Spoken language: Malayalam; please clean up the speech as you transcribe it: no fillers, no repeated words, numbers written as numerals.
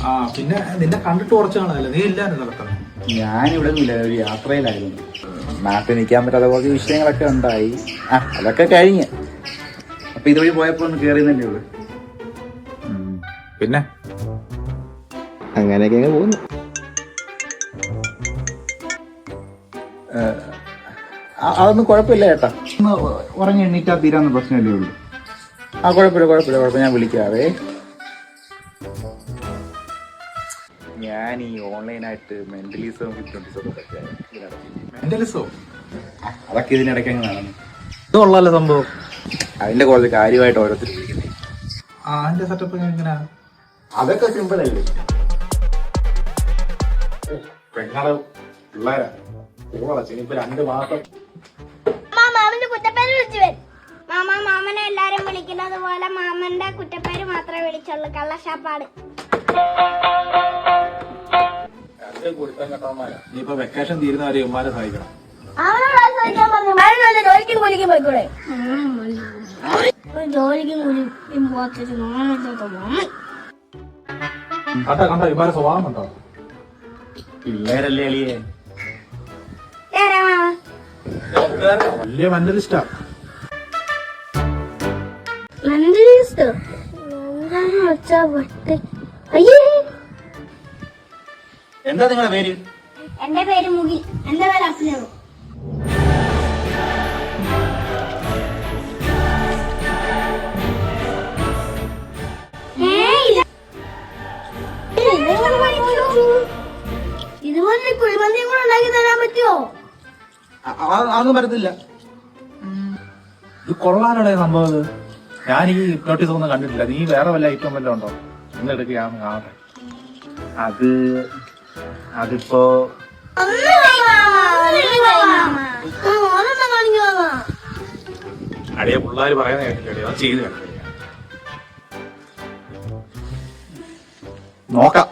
ആ പിന്നെ നിന്നെ കണ്ടിട്ട് കുറച്ച് കാണാനല്ലേ, നീ ഇല്ലായിരുന്നു നടക്കുന്നത്. ഞാനിവിടെ ഒന്നുമില്ല, ഒരു യാത്രയിലായിരുന്നു. നാട്ടിൽ നിൽക്കാൻ പറ്റാത്ത കുറച്ച് വിഷയങ്ങളൊക്കെ ഉണ്ടായി. അതൊക്കെ കഴിഞ്ഞ് അപ്പൊ ഇതുവഴി പോയപ്പോ ഒന്ന് കേറിയെന്നല്ലേ ഉള്ളു. പിന്നെ അങ്ങനെയൊക്കെ പോകുന്നു. അതൊന്നും കുഴപ്പമില്ല ചേട്ടാ, ഒന്ന് ഉറങ്ങി എണ്ണീറ്റാ തീരാന്ന് പ്രശ്നമല്ലേ ഉള്ളൂ. കുഴപ്പമില്ല, ഞാൻ വിളിക്കാവേ. ഞാൻ ഈ ഓൺലൈനായിട്ട് മെന്റലിസവും ഹിപ്നോട്ടിസവും അതൊക്കെ ഇതിനിടയ്ക്ക് അങ്ങ് നടന്നു. ഇത് കൊള്ളാലോ സംഭവം. അതിന്റെ കുറച്ച് കാര്യമായിട്ട് ഓരോരുത്തർ വിളിക്കുന്നത്. അതിന്റെ സെറ്റപ്പ് എങ്ങനെയാ? അതൊക്കെ സിമ്പിൾ അല്ലേ. പെങ്ങള് പിള്ളേരാ ഇനിയിപ്പോ 2 മാസം മാമന്റെ കുറ്റപ്പേര് വിളിച്ചു വരും. മാമനെ എല്ലാരും വിളിക്കുന്നത് പോലെ മാമന്റെ കുറ്റപ്പേര് മാത്രമേ വിളിച്ചുള്ളൂ. കള്ളശാപ്പാട്. ഇനിയിപ്പോ വെക്കേഷൻ തീരുന്ന വരെ ഉമ്മാരെ സഹായിക്കണം. ജോലിക്കും കൂലിക്കും പോയിക്കൂടെ? ജോലിക്കും കൂലിക്കും പോത്തിട്ട് കണ്ടോ ഇമാരെ സ്വഭാവം കണ്ടോ? പിള്ളേരല്ലേ അളിയേ. വലിയ മെന്റലിസ്റ്റാ. എന്താ നിങ്ങളുടെ പേര്? എന്റെ പേര് മുകിൽ. എന്റെ പേര് അഫ്നു. ഇതുപോലെ കുഴിമന്തിയും കൂടെ ഉണ്ടാക്കി തരാൻ പറ്റുമോ? അതൊന്നും പറ്റത്തില്ല. ഇത് കൊള്ളാനോടെ സംഭവം. ഞാൻ ഈ ഹിപ്നോട്ടിസം ഒന്നും കണ്ടിട്ടില്ല. നീ വേറെ വല്ല ഐറ്റം വല്ലതും ഉണ്ടോ? ഇന്നെടുക്കുകയാന്ന് കാണട്ടെ. അതിപ്പോ അടിയ പിള്ളേര് പറയുന്ന കേട്ടില്ലേ, അത് ചെയ്ത് കണ്ടില്ല. നോക്കാം.